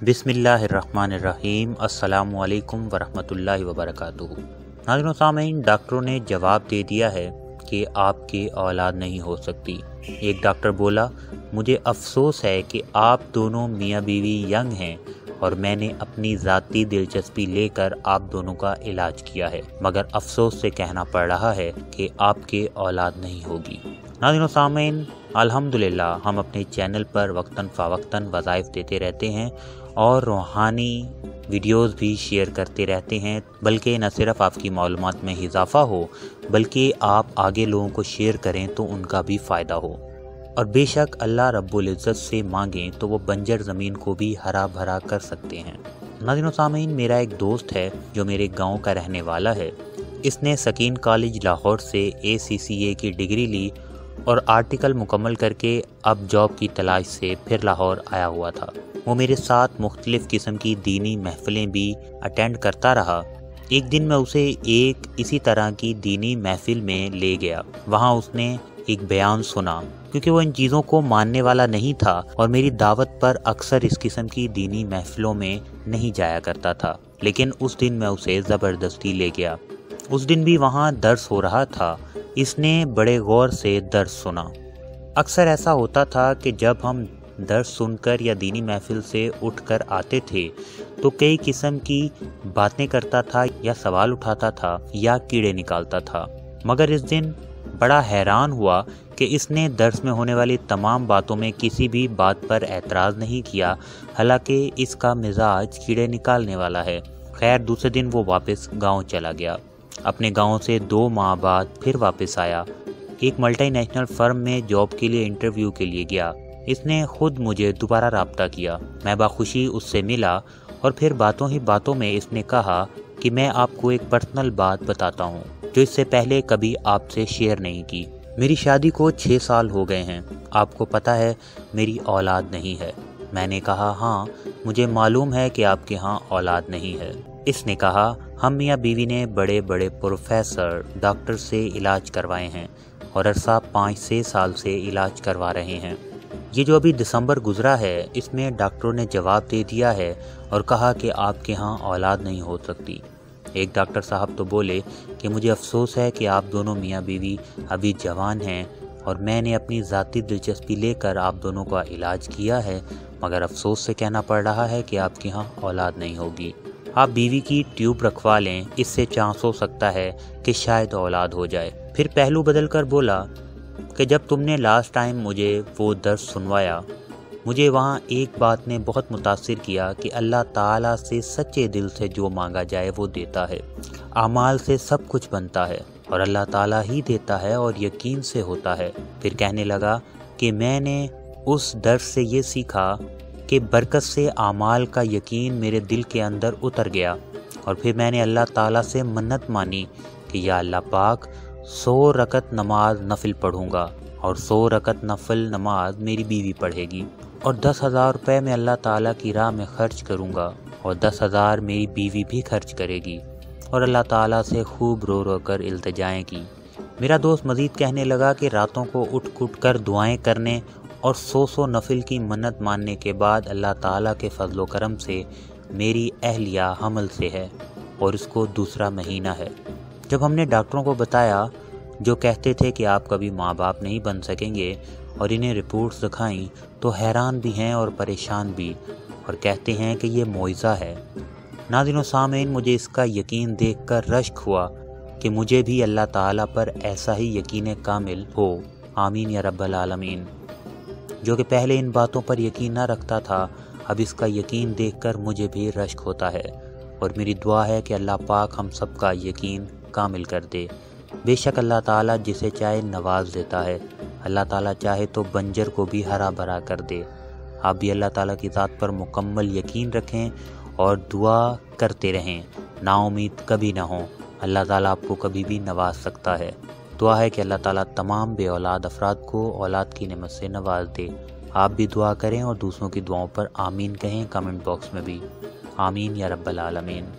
बिस्मिल्लाहिर्रहमानिर्रहीम। अस्सलामुअलैकुम वरहमतुल्लाहि वबरकातुहू। नाज़रीन व सामीन, डॉक्टरों ने जवाब दे दिया है कि आपकी औलाद नहीं हो सकती। एक डॉक्टर बोला, मुझे अफसोस है कि आप दोनों मियाँ बीवी यंग हैं और मैंने अपनी ज़ाती दिलचस्पी लेकर आप दोनों का इलाज किया है, मगर अफसोस से कहना पड़ रहा है कि आपके औलाद नहीं होगी। नाज़रीन व सामीन, अल्हम्दुलिल्लाह हम अपने चैनल पर वक्तन फ़वक्तन वज़ाइफ देते रहते हैं और रूहानी वीडियोस भी शेयर करते रहते हैं, बल्कि न सिर्फ आपकी मालूमात में इजाफ़ा हो बल्कि आप आगे लोगों को शेयर करें तो उनका भी फ़ायदा हो। और बेशक अल्लाह रब्बुल इज़्ज़त से मांगें तो वो बंजर ज़मीन को भी हरा भरा कर सकते हैं। नाज़रीन व सामीन, मेरा एक दोस्त है जो मेरे गाँव का रहने वाला है। इसने सकीन कॉलेज लाहौर से ACCA की डिग्री ली और आर्टिकल मुकम्मल करके अब जॉब की तलाश से फिर लाहौर आया हुआ था। वो मेरे साथ मुख्तलिफ़ किस्म की दीनी महफ़िलें भी अटेंड करता रहा। एक दिन मैं उसे एक इसी तरह की दीनी महफ़िल में ले गया। वहाँ उसने एक बयान सुना। क्योंकि वो इन चीज़ों को मानने वाला नहीं था और मेरी दावत पर अक्सर इस किस्म की दीनी महफ़िलों में नहीं जाया करता था, लेकिन उस दिन मैं उसे ज़बरदस्ती ले गया। उस दिन भी वहाँ दर्स हो रहा था। इसने बड़े गौर से दर्स सुना। अक्सर ऐसा होता था कि जब हम दर्स सुनकर या दीनी महफिल से उठकर आते थे तो कई किस्म की बातें करता था या सवाल उठाता था या कीड़े निकालता था, मगर इस दिन बड़ा हैरान हुआ कि इसने दर्स में होने वाली तमाम बातों में किसी भी बात पर एतराज़ नहीं किया, हालांकि इसका मिजाज कीड़े निकालने वाला है। खैर, दूसरे दिन वो वापस गाँव चला गया। अपने गांव से 2 माह बाद फिर वापस आया। एक मल्टीनेशनल फर्म में जॉब के लिए इंटरव्यू के लिए गया। इसने खुद मुझे दोबारा राब्ता किया। मैं बाखुशी उससे मिला और फिर बातों ही बातों में इसने कहा कि मैं आपको एक पर्सनल बात बताता हूँ जो इससे पहले कभी आपसे शेयर नहीं की। मेरी शादी को 6 साल हो गए हैं। आपको पता है मेरी औलाद नहीं है। मैंने कहा, हाँ मुझे मालूम है कि आपके यहाँ औलाद नहीं है। इसने कहा, हम मियाँ बीवी ने बड़े बड़े प्रोफेसर डॉक्टर से इलाज करवाए हैं और अरसा 5-6 साल से इलाज करवा रहे हैं। ये जो अभी दिसंबर गुजरा है इसमें डॉक्टरों ने जवाब दे दिया है और कहा कि आपके यहाँ औलाद नहीं हो सकती। एक डॉक्टर साहब तो बोले कि मुझे अफसोस है कि आप दोनों मियाँ बीवी अभी जवान हैं और मैंने अपनी ज़ाती दिलचस्पी लेकर आप दोनों का इलाज किया है, मगर अफसोस से कहना पड़ रहा है कि आपके यहाँ औलाद नहीं होगी। आप बीवी की ट्यूब रखवा लें, इससे चांस हो सकता है कि शायद औलाद हो जाए। फिर पहलू बदल कर बोला कि जब तुमने लास्ट टाइम मुझे वो दर्स सुनवाया, मुझे वहाँ एक बात ने बहुत मुतासिर किया कि अल्लाह ताला से सच्चे दिल से जो मांगा जाए वो देता है। अमाल से सब कुछ बनता है और अल्लाह ताला ही देता है और यकीन से होता है। फिर कहने लगा कि मैंने उस दर्स से ये सीखा कि बरकत से आमाल का यकीन मेरे दिल के अंदर उतर गया और फिर मैंने अल्लाह ताला से मन्नत मानी कि या अल्लाह पाक 100 रकत नमाज नफिल पढ़ूंगा और 100 रकत नफिल नमाज मेरी बीवी पढ़ेगी और 10,000 रुपये में अल्लाह ताला की राह में खर्च करूंगा और 10,000 मेरी बीवी भी खर्च करेगी और अल्लाह ताला से खूब रो रो कर इल्तिजाएं की। मेरा दोस्त मज़ीद कहने लगा कि रातों को उठ कर दुआएं करने और 100 नफिल की मन्नत मानने के बाद अल्लाह ताला के फजलो करम से मेरी अहलिया हमल से है और इसको दूसरा महीना है। जब हमने डॉक्टरों को बताया, जो कहते थे कि आप कभी माँ बाप नहीं बन सकेंगे, और इन्हें रिपोर्ट्स दिखाई तो हैरान भी हैं और परेशान भी और कहते हैं कि ये मोइज़ा है। नाज़रीन व सामीन, मुझे इसका यकीन देखकर रश्क हुआ कि मुझे भी अल्लाह ताला पर ऐसा ही यकीन कामिल हो। आमीन या रब्बल आलमीन। जो कि पहले इन बातों पर यकीन ना रखता था, अब इसका यकीन देखकर मुझे भी रश्क होता है और मेरी दुआ है कि अल्लाह पाक हम सब का यकीन कामिल कर दे। बेशक अल्लाह ताला जिसे चाहे नवाज देता है। अल्लाह ताला चाहे तो बंजर को भी हरा भरा कर दे। आप भी अल्लाह ताला की ज़ात पर मुकम्मल यकीन रखें और दुआ करते रहें। नाउम्मीद कभी ना हो। अल्लाह ताला आपको कभी भी नवाज सकता है। दुआ है कि अल्लाह ताला तमाम बे औलाद अफराद को औलाद की नेमत से नवाज दे। आप भी दुआ करें और दूसरों की दुआओं पर आमीन कहें कमेंट बॉक्स में भी। आमीन या रब्बल आलमीन।